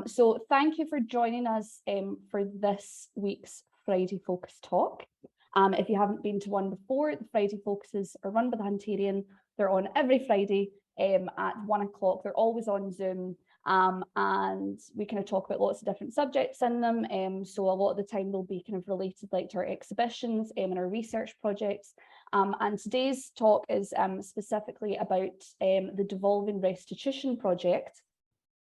So thank you for joining us for this week's Friday Focus talk. If you haven't been to one before, the Friday Focuses are run by the Hunterian. They're on every Friday at 1 o'clock. They're always on Zoom. And we kind of talk about lots of different subjects in them. So a lot of the time they'll be kind of related like to our exhibitions and our research projects. And today's talk is specifically about the Devolving Restitution project.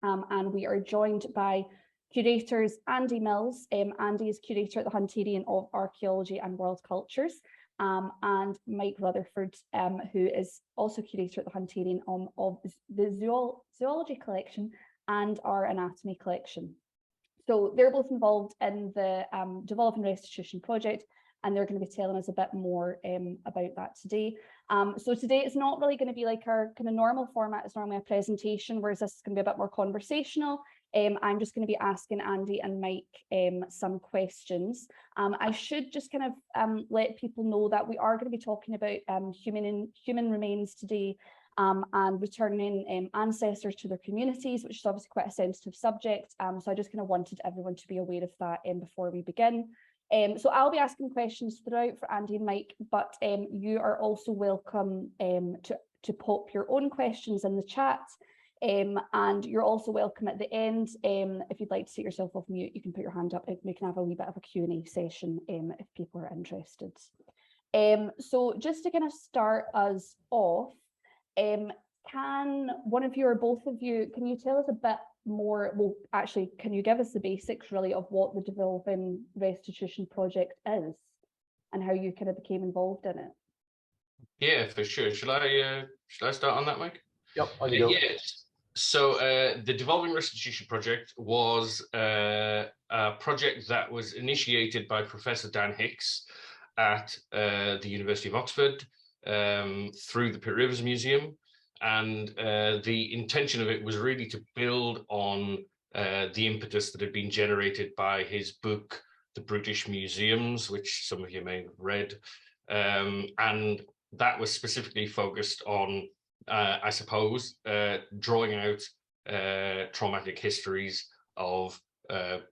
And we are joined by curators Andy Mills. Andy is curator at the Hunterian of Archaeology and World Cultures. And Mike Rutherford, who is also curator at the Hunterian of the Zoology collection and our anatomy collection. So they're both involved in the Devolving Restitution project, and they're going to be telling us a bit more about that today. So today it's not really going to be like our kind of normal format. It's normally a presentation, whereas this is going to be a bit more conversational. I'm just going to be asking Andy and Mike some questions. I should just kind of let people know that we are going to be talking about human remains today and returning ancestors to their communities, which is obviously quite a sensitive subject. So I just kind of wanted everyone to be aware of that before we begin. So I'll be asking questions throughout for Andy and Mike, but you are also welcome to pop your own questions in the chat. And you're also welcome at the end. If you'd like to take yourself off mute, you can put your hand up and we can have a wee bit of a Q&A session if people are interested. So just to kind of start us off, can one of you or both of you, can you tell us a bit more, well, actually, can you give us the basics really of what the Devolving Restitution project is and how you kind of became involved in it? Yeah, for sure. Should I start on that, Mike? Yep, on you go. Yes. So the Devolving Restitution project was a project that was initiated by Professor Dan Hicks at the University of Oxford through the Pitt Rivers Museum. And the intention of it was really to build on the impetus that had been generated by his book, The British Museums, which some of you may have read. And that was specifically focused on, I suppose, drawing out traumatic histories of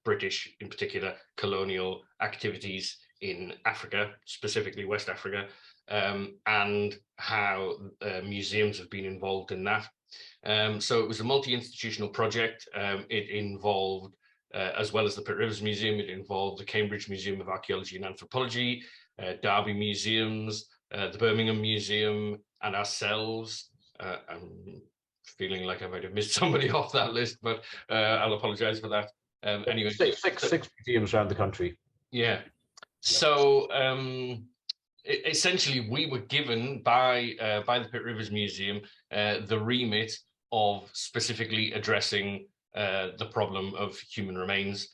British, in particular, colonial activities in Africa, specifically West Africa, and how museums have been involved in that. So it was a multi-institutional project. It involved, as well as the Pitt Rivers Museum, it involved the Cambridge Museum of Archaeology and Anthropology, Derby Museums, the Birmingham Museum, and ourselves. I'm feeling like I might have missed somebody off that list, but I'll apologize for that. Anyway, six museums around the country. Yeah. So essentially, we were given by the Pitt Rivers Museum the remit of specifically addressing the problem of human remains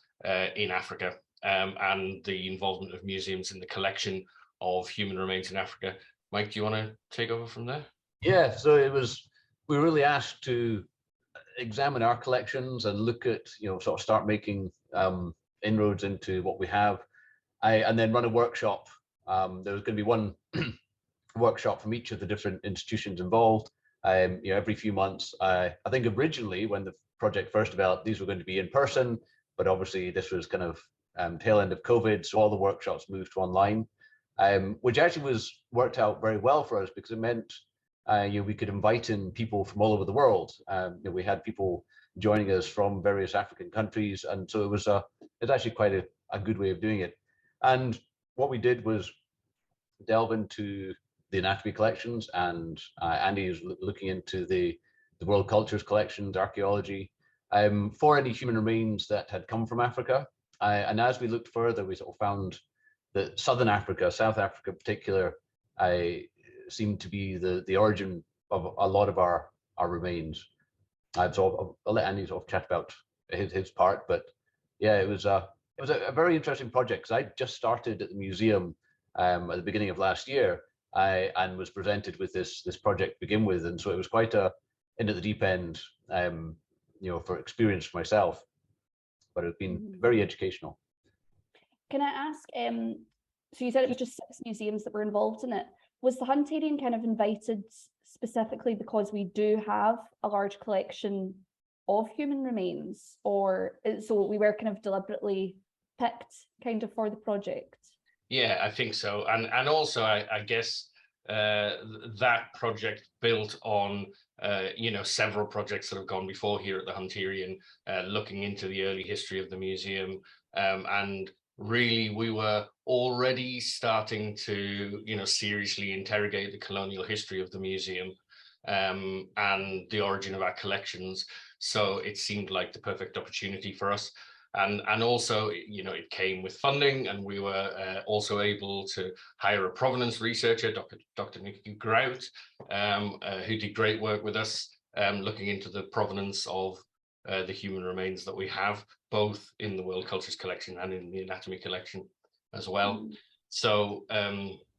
in Africa and the involvement of museums in the collection of human remains in Africa. Mike, do you want to take over from there? Yeah, so we were really asked to examine our collections and look at, sort of start making inroads into what we have, and then run a workshop. There was going to be one workshop from each of the different institutions involved, every few months. I think originally when the project first developed, these were going to be in person, but obviously this was kind of tail end of COVID, so all the workshops moved to online, which actually worked out very well for us because it meant we could invite in people from all over the world. We had people joining us from various African countries, and so it's actually quite a good way of doing it. And what we did was delve into the anatomy collections, and Andy is looking into the world cultures collections, archaeology, for any human remains that had come from Africa. And as we looked further, we sort of found that Southern Africa, South Africa in particular, seemed to be the origin of a lot of our remains. So I'll let Andy sort of chat about his part, but yeah, it was a very interesting project because I just started at the museum at the beginning of last year, and was presented with this project to begin with, and so it was quite a into the deep end, for experience for myself, but it's been very educational. Can I ask? So you said it was just 6 museums that were involved in it. Was the Hunterian kind of invited specifically because we do have a large collection of human remains, or so we were kind of deliberately picked kind of for the project? Yeah, I think so. And also, I guess that project built on, several projects that have gone before here at the Hunterian, looking into the early history of the museum. And really, we were already starting to, seriously interrogate the colonial history of the museum, and the origin of our collections. So it seemed like the perfect opportunity for us. And also, it came with funding, and we were also able to hire a provenance researcher, Dr. Nikki Grout, who did great work with us, looking into the provenance of the human remains that we have, both in the World Cultures Collection and in the Anatomy Collection as well. So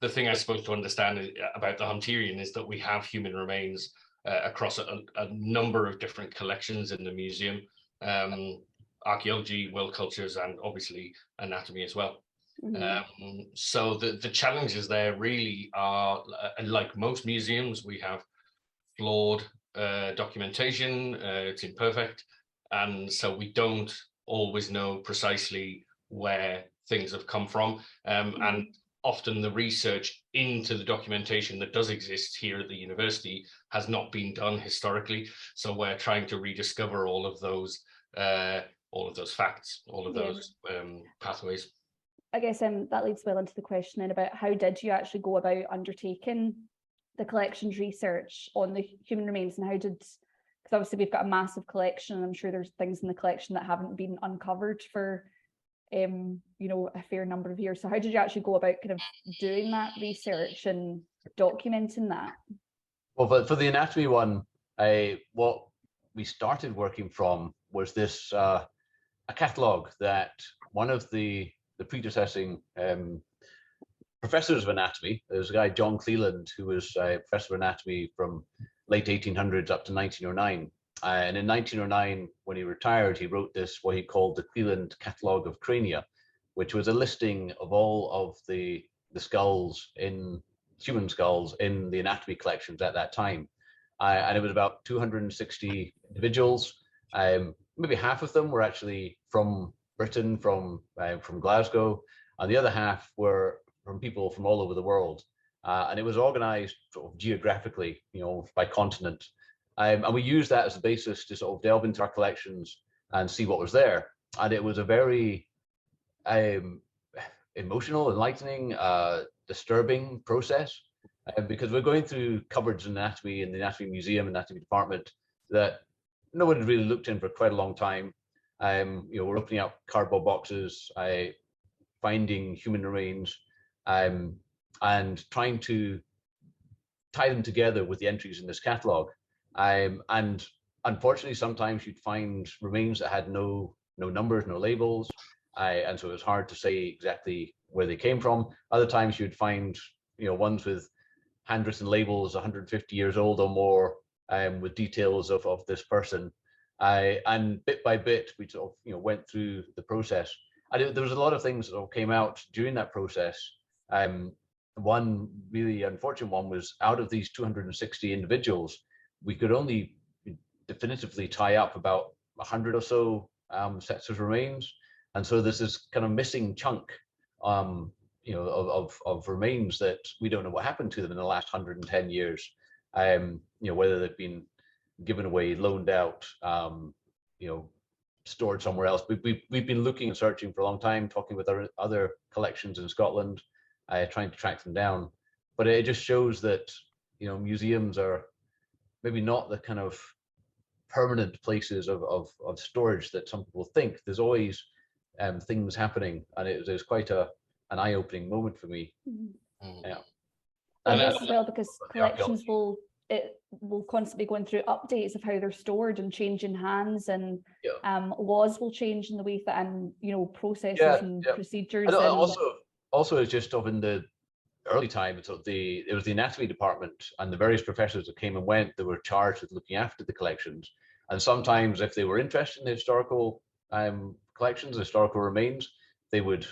the thing I suppose to understand about the Hunterian is that we have human remains across a number of different collections in the museum. Archaeology, world cultures, and obviously anatomy as well. So the challenges there really are, like most museums, we have flawed documentation, it's imperfect, and so we don't always know precisely where things have come from. And often the research into the documentation that does exist here at the university has not been done historically. So we're trying to rediscover all of those facts, all of those pathways. I guess that leads well into the question then about how did you actually go about undertaking the collections research on the human remains, and because obviously we've got a massive collection, and I'm sure there's things in the collection that haven't been uncovered for a fair number of years. So how did you actually go about kind of doing that research and documenting that? Well, for the anatomy one, what we started working from was this a catalogue that one of the predecessing professors of anatomy, there's a guy, John Cleland, who was a professor of anatomy from late 1800s up to 1909. And in 1909, when he retired, he wrote this, what he called the Cleland Catalogue of Crania, which was a listing of all of the skulls human skulls in the anatomy collections at that time. And it was about 260 individuals. Maybe half of them were actually from Britain, from Glasgow, and the other half were from people from all over the world. And it was organized sort of geographically, by continent. And we used that as a basis to sort of delve into our collections and see what was there. And it was a very emotional, enlightening, disturbing process, because we're going through cupboards in anatomy in the anatomy museum, anatomy department, that no one had really looked in for quite a long time. We're opening up cardboard boxes, finding human remains, and trying to tie them together with the entries in this catalogue. And unfortunately, sometimes you'd find remains that had no numbers, no labels, and so it was hard to say exactly where they came from. Other times you'd find, ones with handwritten labels, 150 years old or more, with details of this person. And bit by bit, we sort of, went through the process. And there was a lot of things that came out during that process. One really unfortunate one was, out of these 260 individuals, we could only definitively tie up about 100 or so sets of remains. And so there's this kind of missing chunk, of remains that we don't know what happened to them in the last 110 years. Whether they've been given away, loaned out, stored somewhere else. We've been looking and searching for a long time, talking with our other collections in Scotland, trying to track them down. But it just shows that, museums are maybe not the kind of permanent places of storage that some people think. There's always things happening, and it was quite an eye-opening moment for me. Yeah. And as well, because collections will constantly be going through updates of how they're stored and changing hands, and laws will change in the way that, and processes and procedures. And also it's just in the early time, so it was the anatomy department and the various professors that came and went that were charged with looking after the collections. And sometimes, if they were interested in the historical collections, historical remains, they would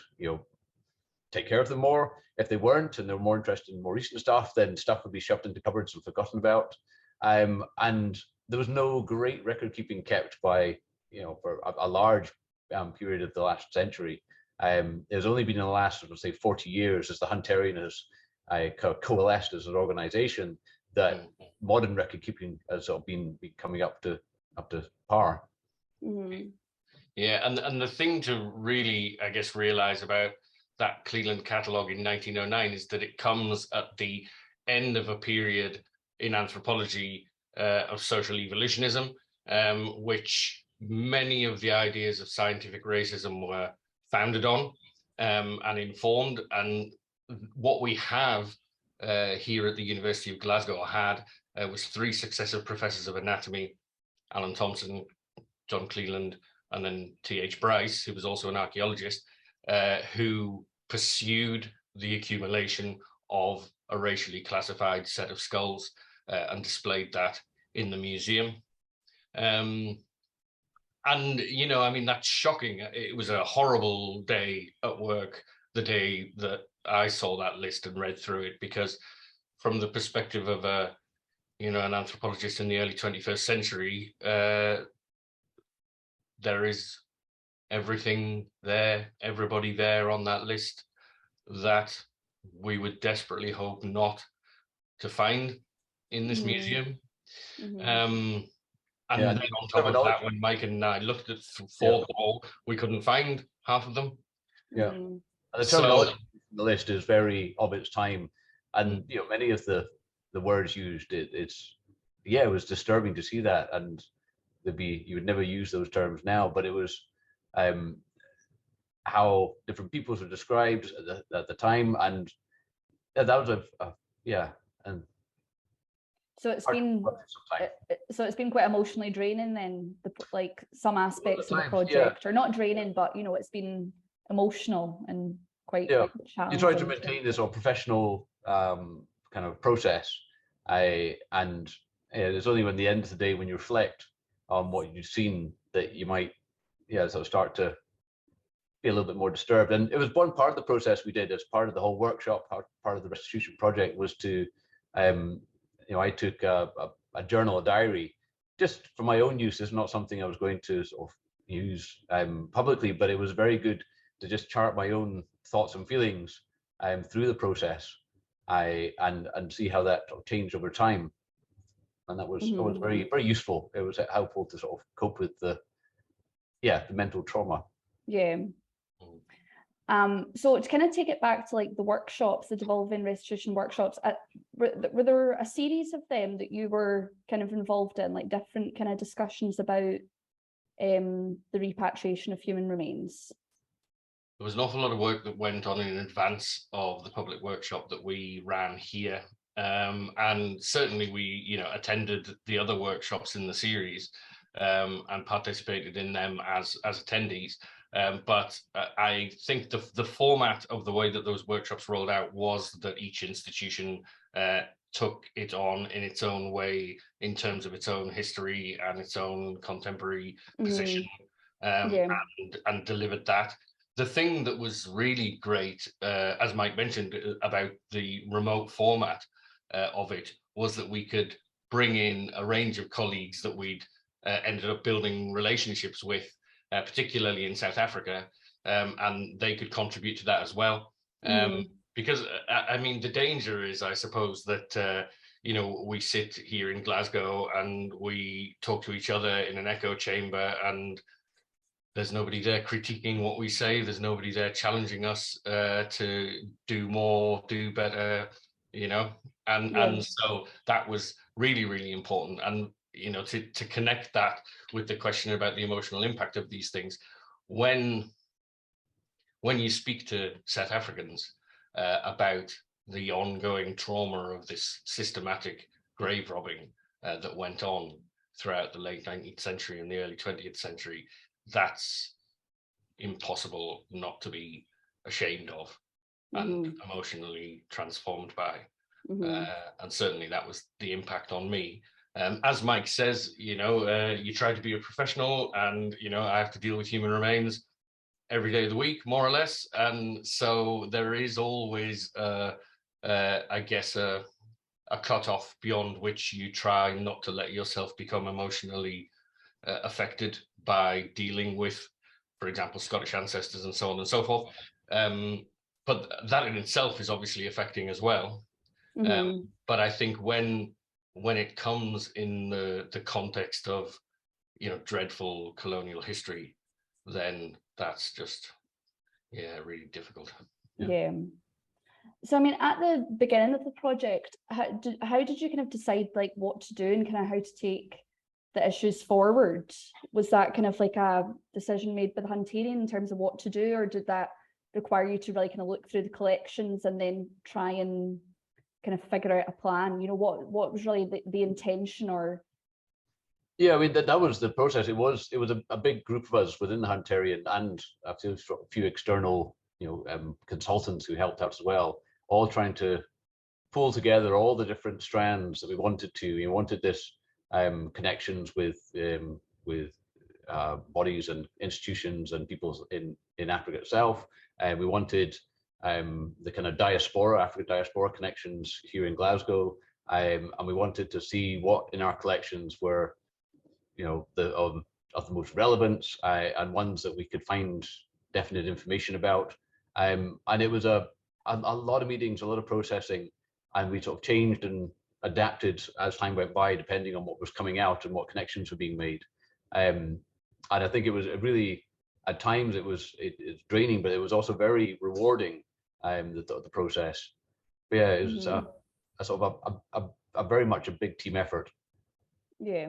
take care of them more. If they weren't, and they were more interested in more recent stuff, then stuff would be shoved into cupboards and forgotten about. And there was no great record keeping kept by, for a large period of the last century. There's only been in the last, let's say, 40 years, as the Hunterian has coalesced as an organization, that modern record keeping has sort of been coming up to par. Mm-hmm. Yeah, and the thing to really, I guess, realize about that Cleland catalogue in 1909 is that it comes at the end of a period in anthropology of social evolutionism, which many of the ideas of scientific racism were founded on and informed. And what we have here at the University of Glasgow was 3 successive professors of anatomy, Alan Thompson, John Cleland, and then T.H. Bryce, who was also an archaeologist, who pursued the accumulation of a racially classified set of skulls and displayed that in the museum. And, I mean, that's shocking. It was a horrible day at work, the day that I saw that list and read through it, because from the perspective of an anthropologist in the early 21st century, there is everything there, everybody there on that list that we would desperately hope not to find in this museum. Mm-hmm. And then on top of that, when Mike and I looked at for the whole, we couldn't find half of them. Yeah, and the terminology on the list is very of its time, and many of the words used, it was disturbing to see that, and you would never use those terms now, but it was how different peoples were described at the time, and that was and so it's been quite emotionally draining then, like some aspects of the project, or not draining, but it's been emotional and quite challenging. You try to maintain this professional kind of process, and it's only when the end of the day, when you reflect on what you've seen, that you might sort of start to be a little bit more disturbed. And it was one part of the process we did as part of the whole workshop, part of the restitution project, was to I took a journal, a diary, just for my own use. It's not something I was going to sort of use publicly, but it was very good to just chart my own thoughts and feelings through the process, and see how that changed over time. And that was very, very useful. It was helpful to sort of cope with the mental trauma. Yeah. So to kind of take it back to like the workshops, the Devolving Restitution workshops, were there a series of them that you were kind of involved in, like different kind of discussions about the repatriation of human remains? There was an awful lot of work that went on in advance of the public workshop that we ran here. And certainly we, attended the other workshops in the series and participated in them as attendees. But I think the format of the way that those workshops rolled out was that each institution took it on in its own way, in terms of its own history and its own contemporary position, and delivered that. The thing that was really great, as Mike mentioned, about the remote format of it, was that we could bring in a range of colleagues that we'd ended up building relationships with, particularly in South Africa, and they could contribute to that as well. Because, I mean, the danger is, I suppose, that, we sit here in Glasgow and we talk to each other in an echo chamber, and there's nobody there critiquing what we say. There's nobody there challenging us to do more, do better, and so that was really, really important. And, to connect that with the question about the emotional impact of these things, when you speak to South Africans about the ongoing trauma of this systematic grave robbing that went on throughout the late 19th century and the early 20th century, that's impossible not to be ashamed of and emotionally transformed by. And certainly that was the impact on me. As Mike says, you try to be a professional, and, I have to deal with human remains every day of the week, more or less. And so there is always, I guess, a a cutoff beyond which you try not to let yourself become emotionally affected by dealing with, for example, Scottish ancestors and so on and so forth. But that in itself is obviously affecting as well. But I think when it comes in the context of, you know, dreadful colonial history, then that's just, yeah, really difficult. Yeah. So, I mean, at the beginning of the project, how did you kind of decide like what to do and kind of how to take the issues forward? Was that kind of like a decision made by the Hunterian in terms of what to do, or did that require you to really kind of look through the collections and then try and kind of figure out a plan? You know, what was really the intention? Or yeah, I mean that was the process. It was a big group of us within the Hunterian and a few external, you know, consultants who helped out as well, all trying to pull together all the different strands that we wanted to. We wanted this connections with bodies and institutions and peoples in Africa itself. We wanted the kind of diaspora, African diaspora connections here in Glasgow, and we wanted to see what in our collections were, you know, of the most relevance and ones that we could find definite information about. And it was a lot of meetings, a lot of processing, and we sort of changed and adapted as time went by, depending on what was coming out and what connections were being made. And I think it was really, at times it's draining, but it was also very rewarding, the process. But yeah, it was a sort of a very much a big team effort. Yeah.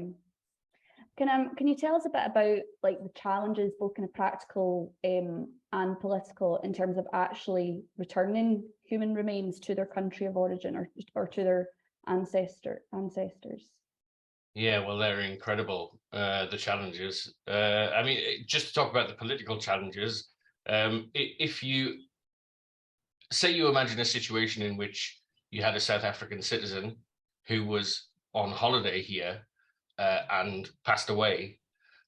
Can you tell us a bit about like the challenges, both kind of practical and political, in terms of actually returning human remains to their country of origin or to their ancestors? Yeah, well, they're incredible, the challenges. I mean, just to talk about the political challenges, if you say you imagine a situation in which you had a South African citizen who was on holiday here and passed away,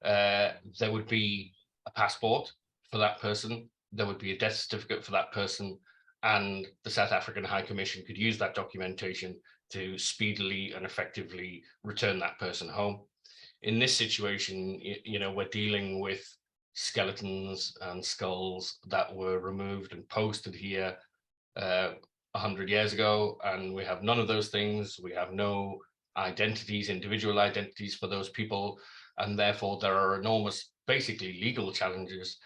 there would be a passport for that person, there would be a death certificate for that person, and the South African High Commission could use that documentation to speedily and effectively return that person home. In this situation, you know, we're dealing with skeletons and skulls that were removed and posted here 100 years ago, and we have none of those things. We have no identities, individual identities for those people, and therefore there are enormous, basically legal challenges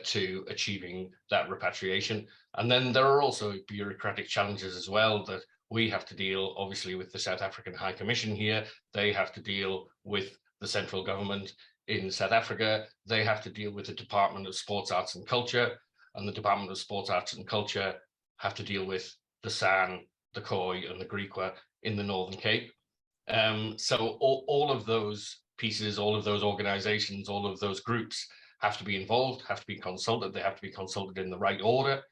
to achieving that repatriation. And then there are also bureaucratic challenges as well that we have to deal, obviously, with the South African High Commission here. They have to deal with the central government in South Africa. They have to deal with the Department of Sports, Arts and Culture, and the Department of Sports, Arts and Culture have to deal with the San, the Khoi, and the Griqua in the Northern Cape. So all of those pieces, all of those organizations, all of those groups have to be involved, have to be consulted. They have to be consulted in the right order.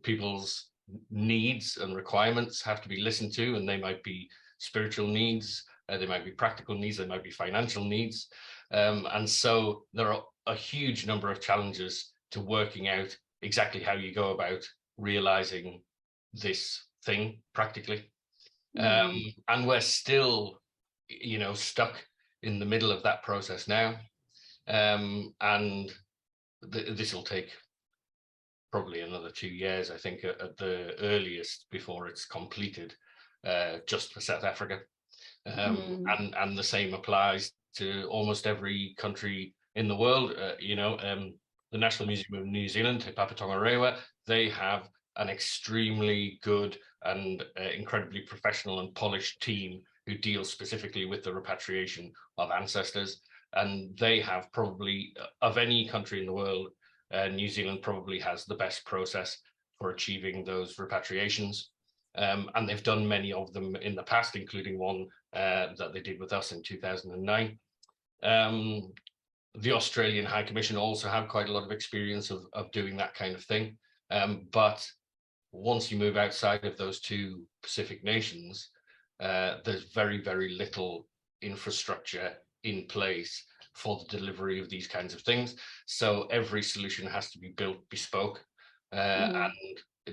People's needs and requirements have to be listened to, and they might be spiritual needs, they might be practical needs, they might be financial needs. And so there are a huge number of challenges to working out exactly how you go about realizing this thing practically. And we're still, you know, stuck in the middle of that process now. And this will take probably another 2 years, I think, at the earliest, before it's completed, just for South Africa. And the same applies to almost every country in the world. You know, the National Museum of New Zealand, Te Papa Tongarewa, they have an extremely good and incredibly professional and polished team who deals specifically with the repatriation of ancestors. And they have probably, of any country in the world, New Zealand probably has the best process for achieving those repatriations. And they've done many of them in the past, including one that they did with us in 2009. The Australian High Commission also have quite a lot of experience of doing that kind of thing. But once you move outside of those two Pacific nations, there's very, very little infrastructure in place for the delivery of these kinds of things. So every solution has to be built bespoke. And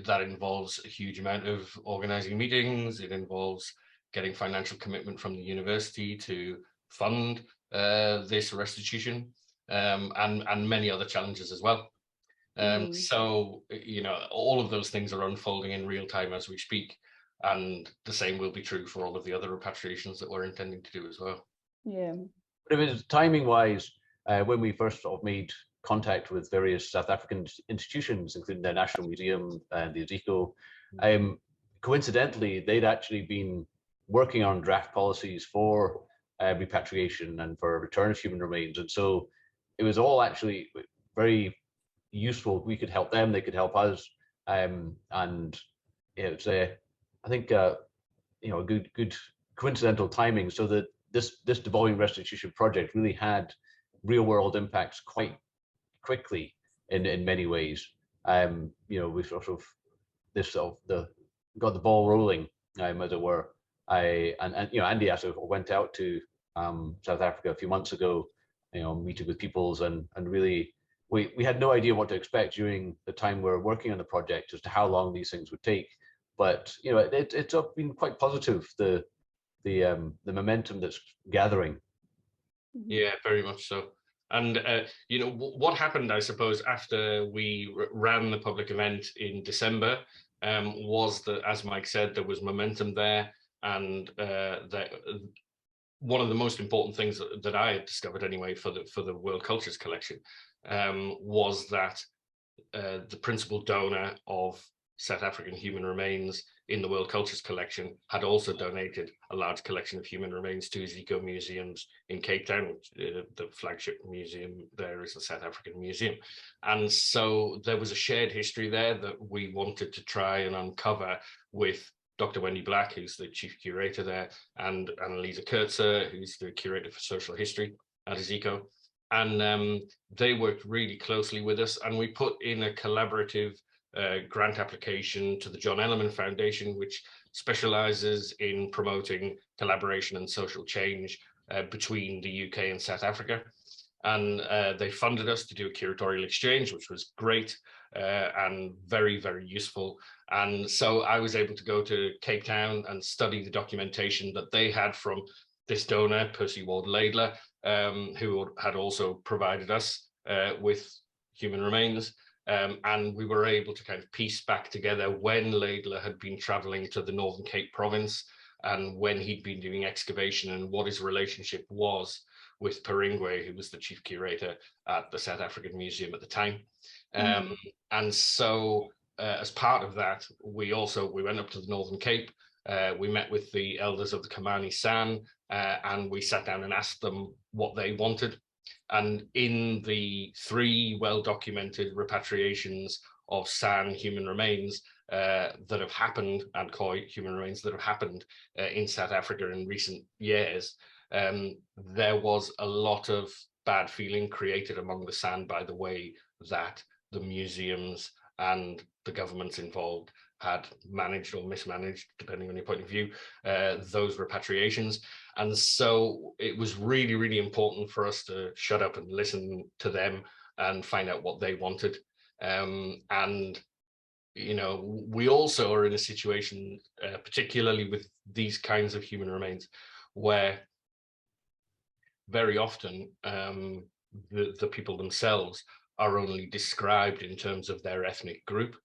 that involves a huge amount of organizing meetings. It involves getting financial commitment from the university to fund this restitution, and many other challenges as well. So, all of those things are unfolding in real time as we speak. And the same will be true for all of the other repatriations that we're intending to do as well. Yeah. But it was timing wise, when we first sort of made contact with various South African institutions, including the National Museum and the Zico, coincidentally, they'd actually been working on draft policies for repatriation and for return of human remains. And so it was all actually very useful. We could help them, they could help us. And it's I think a good coincidental timing, so that this devolving restitution project really had real world impacts quite quickly in many ways. We sort of got the ball rolling, as it were. Andy actually went out to South Africa a few months ago, meeting with peoples, and really we had no idea what to expect during the time we were working on the project as to how long these things would take. But it's been quite positive, the momentum that's gathering. Yeah, very much so. And what happened, I suppose, after we ran the public event in December, was that, as Mike said, there was momentum there, and that one of the most important things that I had discovered anyway for the World Cultures Collection was that the principal donor of South African human remains in the World Cultures Collection had also donated a large collection of human remains to Zico museums in Cape Town. The flagship museum there is the South African Museum. And so there was a shared history there that we wanted to try and uncover with Dr. Wendy Black, who's the chief curator there, and Annalisa Kurtzer, who's the curator for social history at Zico. And they worked really closely with us, and we put in a collaborative grant application to the John Ellerman Foundation, which specializes in promoting collaboration and social change between the UK and South Africa. And they funded us to do a curatorial exchange, which was great and very, very useful. And so I was able to go to Cape Town and study the documentation that they had from this donor, Percy Ward Laidler, who had also provided us with human remains. And we were able to kind of piece back together when Laidler had been traveling to the Northern Cape province and when he'd been doing excavation and what his relationship was with Peringwe, who was the chief curator at the South African Museum at the time. And so as part of that, we went up to the Northern Cape. We met with the elders of the Kamani San, and we sat down and asked them what they wanted. And in the 3 well-documented repatriations of San human remains that have happened, and Khoi human remains that have happened in South Africa in recent years, there was a lot of bad feeling created among the San by the way that the museums and the governments involved had managed or mismanaged, depending on your point of view, those repatriations. And so it was really, really important for us to shut up and listen to them and find out what they wanted. And, we also are in a situation, particularly with these kinds of human remains, where very often the people themselves are only described in terms of their ethnic group.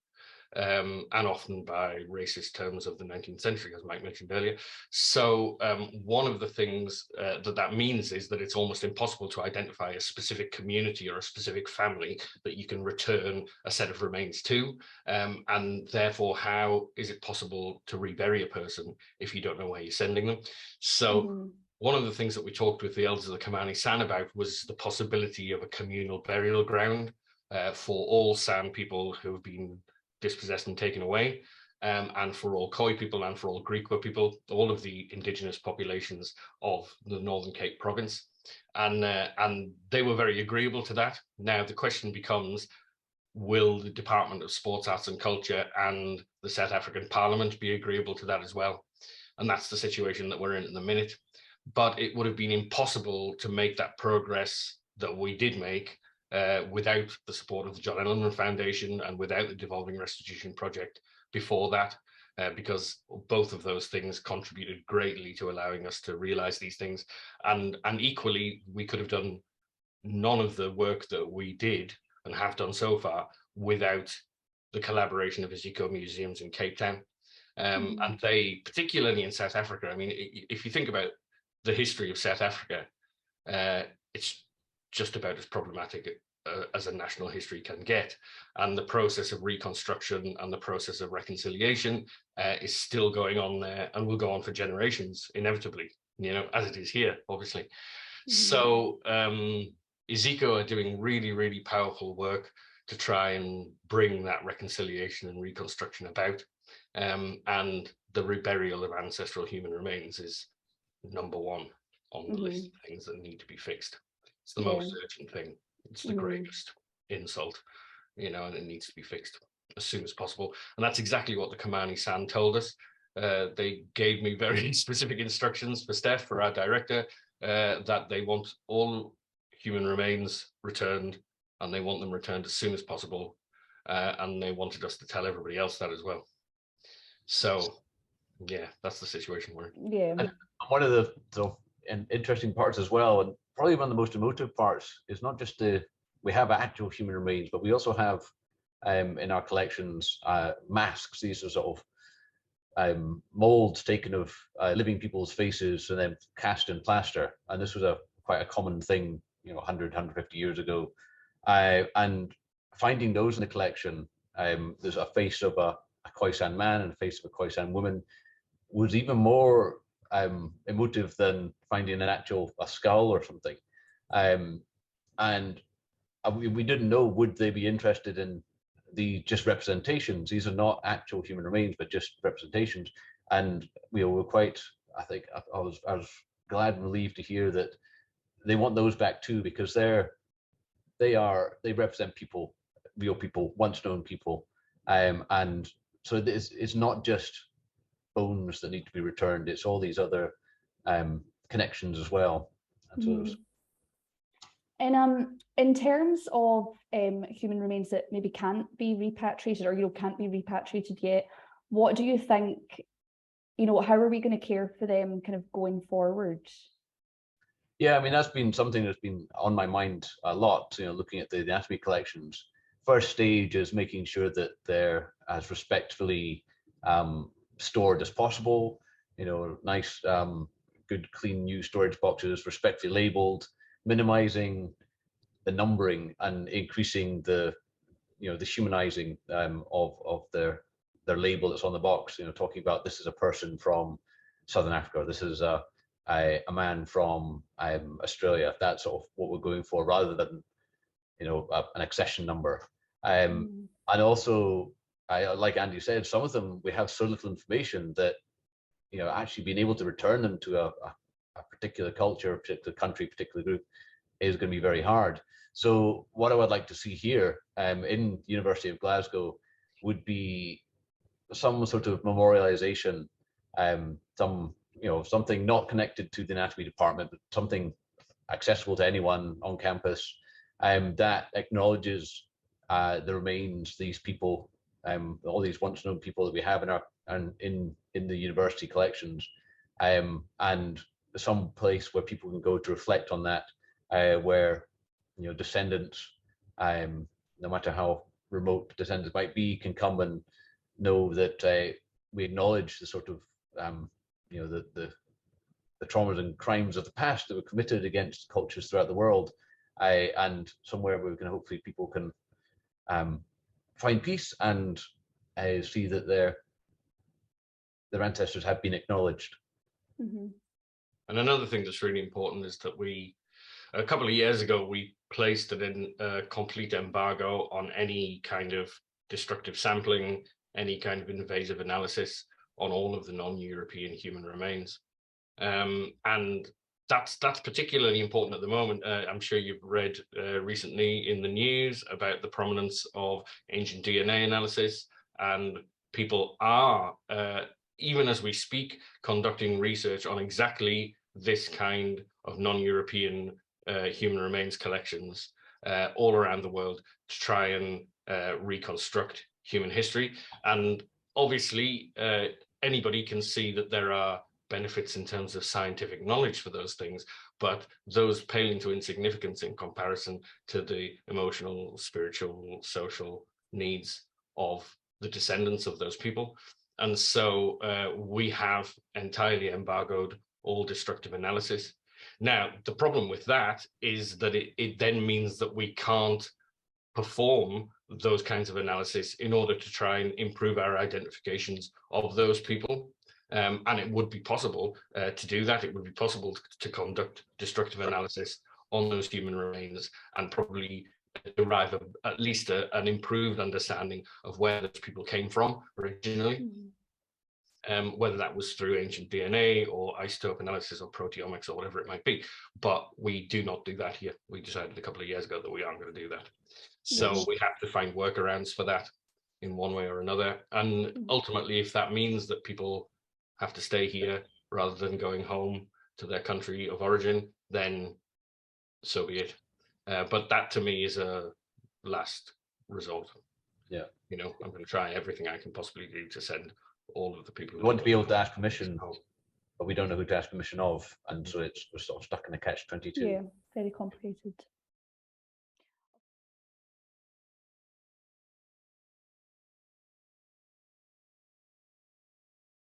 And often by racist terms of the 19th century, as Mike mentioned earlier. So one of the things that means is that it's almost impossible to identify a specific community or a specific family that you can return a set of remains to. And therefore, how is it possible to rebury a person if you don't know where you're sending them? So one of the things that we talked with the elders of the Kamani San about was the possibility of a communal burial ground for all San people who have been dispossessed and taken away, and for all Khoi people and for all Griqua people, all of the indigenous populations of the Northern Cape province. And they were very agreeable to that. Now the question becomes, will the Department of Sports, Arts and Culture and the South African Parliament be agreeable to that as well? And that's the situation that we're in at the minute. But it would have been impossible to make that progress that we did make without the support of the John Ellerman Foundation and without the Devolving Restitution project before that, because both of those things contributed greatly to allowing us to realize these things. And equally, we could have done none of the work that we did and have done so far without the collaboration of Iziko museums in Cape Town. And they, particularly in South Africa, I mean, if you think about the history of South Africa, it's just about as problematic as a national history can get. And the process of reconstruction and the process of reconciliation is still going on there and will go on for generations, inevitably, you know, as it is here, obviously. So Iziko are doing really, really powerful work to try and bring that reconciliation and reconstruction about. And the reburial of ancestral human remains is number one on the list of things that need to be fixed. It's the most urgent thing. It's the greatest insult, you know, and it needs to be fixed as soon as possible. And that's exactly what the Kamani San told us. They gave me very specific instructions for Steph, for our director, that they want all human remains returned, and they want them returned as soon as possible. And they wanted us to tell everybody else that as well. So, yeah, that's the situation we're in. Yeah. And one of the interesting parts as well, and probably one of the most emotive parts, is not just we have actual human remains, but we also have in our collections masks. These are sort of molds taken of living people's faces and then cast in plaster. And this was quite a common thing, you know, 100, 150 years ago. And finding those in the collection, there's a face of a Khoisan man and a face of a Khoisan woman, was even more emotive than finding a skull or something. And we didn't know, would they be interested in the just representations? These are not actual human remains, but just representations. And we were quite, I think, I was glad and relieved to hear that they want those back too, because they represent people, real people, once known people. And so it's not just bones that need to be returned, it's all these other connections as well. And so in terms of human remains that maybe can't be repatriated, or can't be repatriated yet, what do you think, how are we going to care for them kind of going forward? Yeah, I mean, that's been something that's been on my mind a lot, looking at the anatomy collections. First stage is making sure that they're as respectfully stored as possible, nice, good, clean, new storage boxes, respectfully labeled, minimizing the numbering and increasing the humanizing of their label that's on the box, talking about this is a person from Southern Africa, this is a man from Australia. That's sort of what we're going for, rather than an accession number. And also, like Andy said, some of them we have so little information that actually being able to return them to a particular culture, a particular country, particular group is going to be very hard. So what I would like to see here in University of Glasgow would be some sort of memorialization, something not connected to the anatomy department, but something accessible to anyone on campus, that acknowledges the remains, these people, all these once known people that we have in the university collections, and some place where people can go to reflect on that, where descendants, no matter how remote descendants might be, can come and know that we acknowledge the sort of the traumas and crimes of the past that were committed against cultures throughout the world, and somewhere where we can hopefully people can find peace and see that their ancestors have been acknowledged. And another thing that's really important is that a couple of years ago, we placed a complete embargo on any kind of destructive sampling, any kind of invasive analysis on all of the non-European human remains. And that's particularly important at the moment. I'm sure you've read recently in the news about the prominence of ancient DNA analysis, and people are, even as we speak, conducting research on exactly this kind of non-European human remains collections. all around the world to try and reconstruct human history. And obviously, anybody can see that there are benefits in terms of scientific knowledge for those things, but those pale into insignificance in comparison to the emotional, spiritual, social needs of the descendants of those people. And so we have entirely embargoed all destructive analysis. Now, the problem with that is that it then means that we can't perform those kinds of analysis in order to try and improve our identifications of those people. And it would be possible to do that. It would be possible to conduct destructive analysis on those human remains and probably derive at least an improved understanding of where those people came from originally. Whether that was through ancient DNA or isotope analysis or proteomics or whatever it might be. But we do not do that here. We decided a couple of years ago that we aren't going to do that. So we have to find workarounds for that in one way or another. And ultimately, if that means that people have to stay here rather than going home to their country of origin, then so be it. But that to me is a last resort. Yeah. You know, I'm going to try everything I can possibly do to send all of the people. We want to be able to ask permission, but we don't know who to ask permission of. And so we're sort of stuck in a catch-22. Yeah, very complicated.